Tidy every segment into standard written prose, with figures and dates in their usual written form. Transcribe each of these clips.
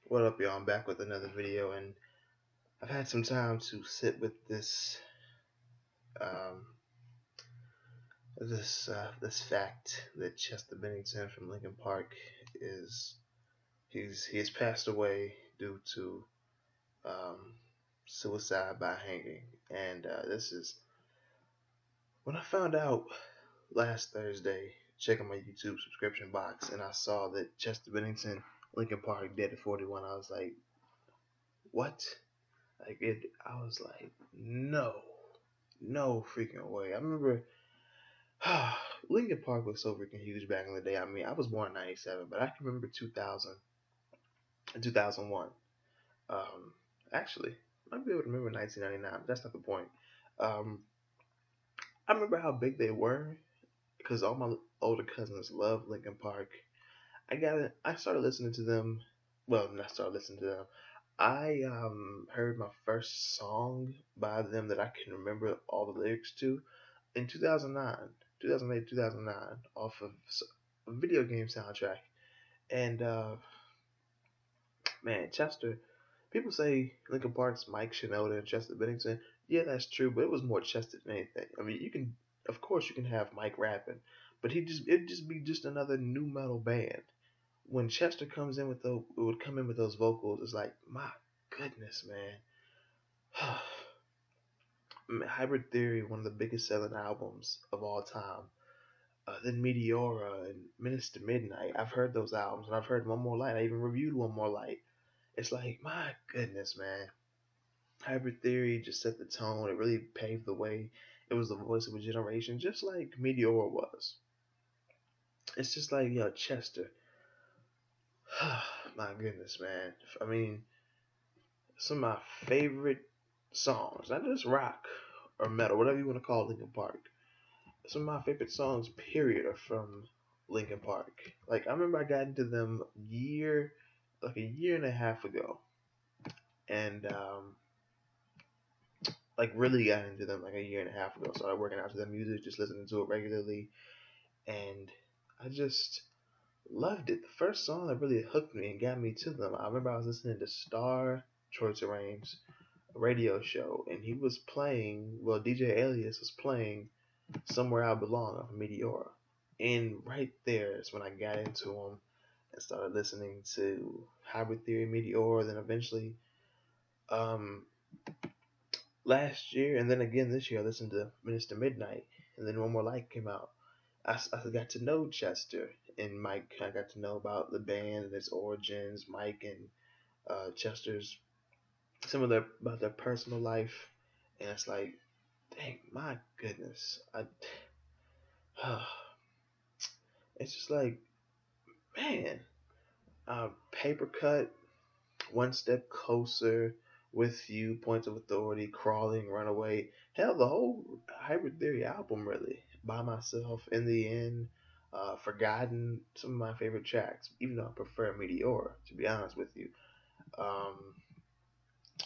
What up, y'all? I'm back with another video, and I've had some time to sit with um, this fact that Chester Bennington from Lincoln Park is he has passed away due to um, suicide by hanging, and this is when I found out last Thursday, checking my YouTube subscription box, and I saw that Chester Bennington, Lincoln Park, dead at 41. I was like, what? I was like, no, no freaking way. I remember Lincoln Park was so freaking huge back in the day. I mean, I was born in '97, but I can remember 2000 and 2001. Um, actually, I might be able to remember 1999, but that's not the point. Um, I remember how big they were because all my older cousins loved Lincoln Park. I started listening to them. Well, not started listening to them. I heard my first song by them that I can remember all the lyrics to in 2009, 2008, 2009, off of a video game soundtrack. And man, Chester, people say Linkin Park's Mike Shinoda and Chester Bennington. Yeah, that's true, but it was more Chester than anything. I mean, of course, you can have Mike rapping, but it'd just be just another new metal band. When Chester comes in with would come in with those vocals, it's like, my goodness, man. Hybrid Theory, one of the biggest selling albums of all time. Then Meteora and Minister Midnight. I've heard those albums, and I've heard One More Light. I even reviewed One More Light. It's like, my goodness, man. Hybrid Theory just set the tone. It really paved the way. It was the voice of a generation, just like Meteora was. It's just like, yo, Chester. My goodness, man. I mean, some of my favorite songs, not just rock or metal, whatever you want to call Linkin Park. Some of my favorite songs, period, are from Linkin Park. Like I remember I got into them like a year and a half ago, and like really got into them like a year and a half ago. Started working out to their music, just listening to it regularly, and I just loved it. The first song that really hooked me and got me to them. I remember I was listening to Star Troy Terrain's radio show, and he was playing. Well, DJ Alias was playing Somewhere I Belong off of Meteora. And right there is when I got into them and started listening to Hybrid Theory, Meteora, then eventually um, last year, and then again this year, I listened to Minister Midnight, and then One More Light came out. I got to know Chester and Mike. I got to know about the band and its origins, Mike and Chester's, some of their about their personal life, and it's like, dang, my goodness, it's just like, man, paper cut, one step closer, with you, points of authority, crawling, runaway. Hell, the whole Hybrid Theory album, really, by myself, in the end, forgotten, some of my favorite tracks, even though I prefer Meteora, to be honest with you. Um,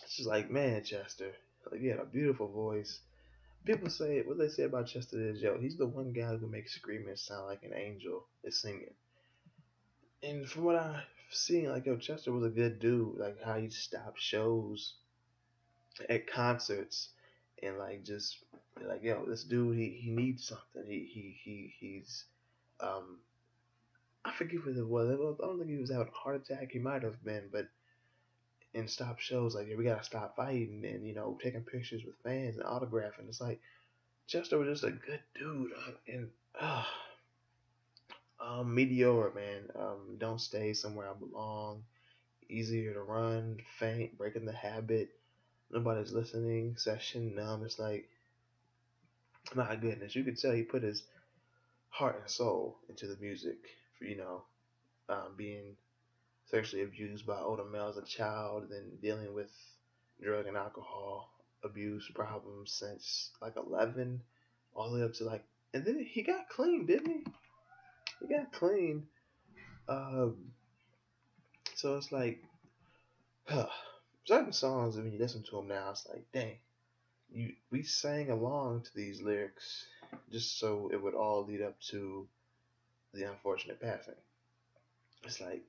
it's just like, man, Chester, like, he had a beautiful voice. People say what they say about Chester is, yo, he's the one guy who can make screaming sound like an angel is singing. And from what I've seen, like, yo, Chester was a good dude. Like how he stopped shows at concerts and like just like, yo, this dude, he needs something. He's um I forget what it was. I don't think he was having a heart attack. He might have been, but in stop shows like, yeah, we gotta stop fighting, and taking pictures with fans and autographing. It's like Chester was just a good dude, and Meteor, man. Don't stay somewhere I belong. Easier to run, faint, breaking the habit. Nobody's listening. Session numb. It's like, my goodness, you could tell he put his heart and soul into the music. For being sexually abused by older males as a child, then dealing with drug and alcohol abuse problems since like 11, all the way up to like, and then he got clean, didn't he? He got clean. Um, so it's like, huh, certain songs, when you listen to them now, it's like, dang, we sang along to these lyrics just so it would all lead up to the unfortunate passing. It's like,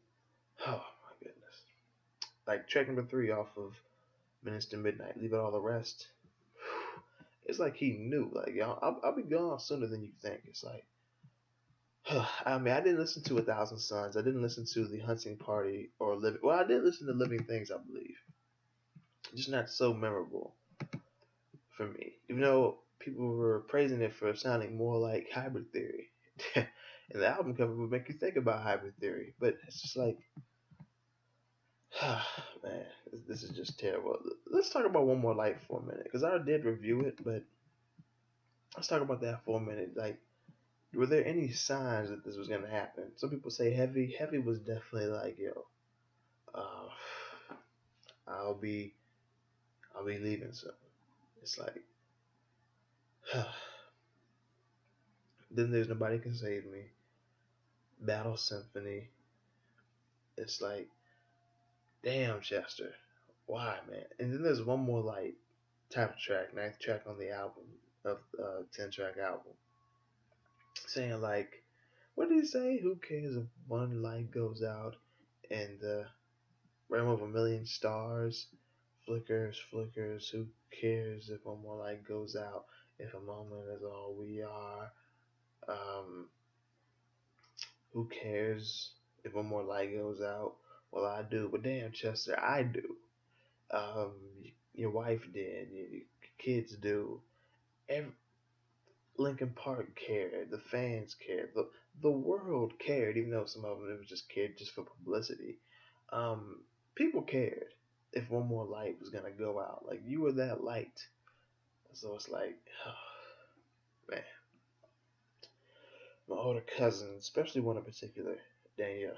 oh my goodness. Like track number 3 off of Minutes to Midnight, Leave It All the Rest. It's like he knew, like, y'all, I'll be gone sooner than you think. It's like, I mean, I didn't listen to A Thousand Suns. I didn't listen to The Hunting Party or Living. Well, I did listen to Living Things, I believe. Just not so memorable for me. Even though people were praising it for sounding more like Hybrid Theory. And the album cover would make you think about Hybrid Theory. But it's just like, man, this is just terrible. Let's talk about One More Light for a minute. Because I did review it, but let's talk about that for a minute. Like, were there any signs that this was going to happen? Some people say Heavy. Heavy was definitely like, yo, uh, I'll be leaving soon. It's like, then there's Nobody Can Save Me, Battle Symphony. It's like, damn, Chester, why, man? And then there's One More Light, title track, 9th track on the album, of 10-track album, saying like, what did he say? Who cares if one light goes out and the realm of a million stars flickers, flickers? Who cares if one more light goes out? If a moment is all we are. Who cares if one more light goes out? Well, I do, but damn, Chester, I do. Um, your wife did. Your kids do. Every, Lincoln Park cared. The fans cared. The world cared, even though some of them it was just cared just for publicity. People cared if one more light was gonna go out. Like you were that light. So it's like, oh, man. My older cousin, especially one in particular, Danielle,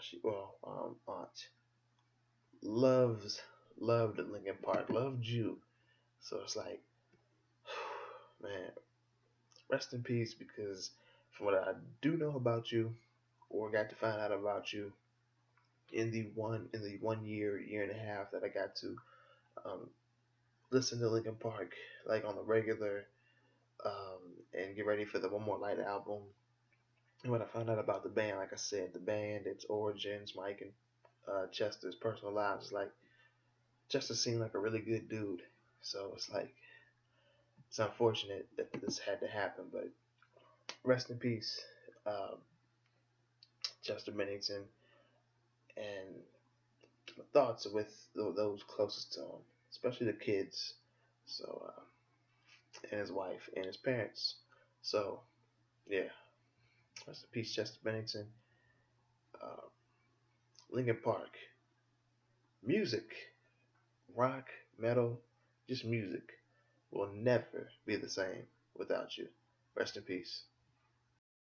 aunt, loved Lincoln Park, loved you. So it's like, man, rest in peace, because from what I do know about you, or got to find out about you in the 1 year and a half that I got to listen to Linkin Park like on the regular, and get ready for the One More Light album. And when I found out about the band, like I said, the band, its origins, Mike and Chester's personal lives, like Chester seemed like a really good dude. So it's like, it's unfortunate that this had to happen, but rest in peace, um, Chester Bennington, and thoughts with those closest to him, especially the kids. So, and his wife and his parents. So, yeah, rest in peace, Chester Bennington. Uh, Linkin Park, music, rock, metal, just music will never be the same without you. Rest in peace.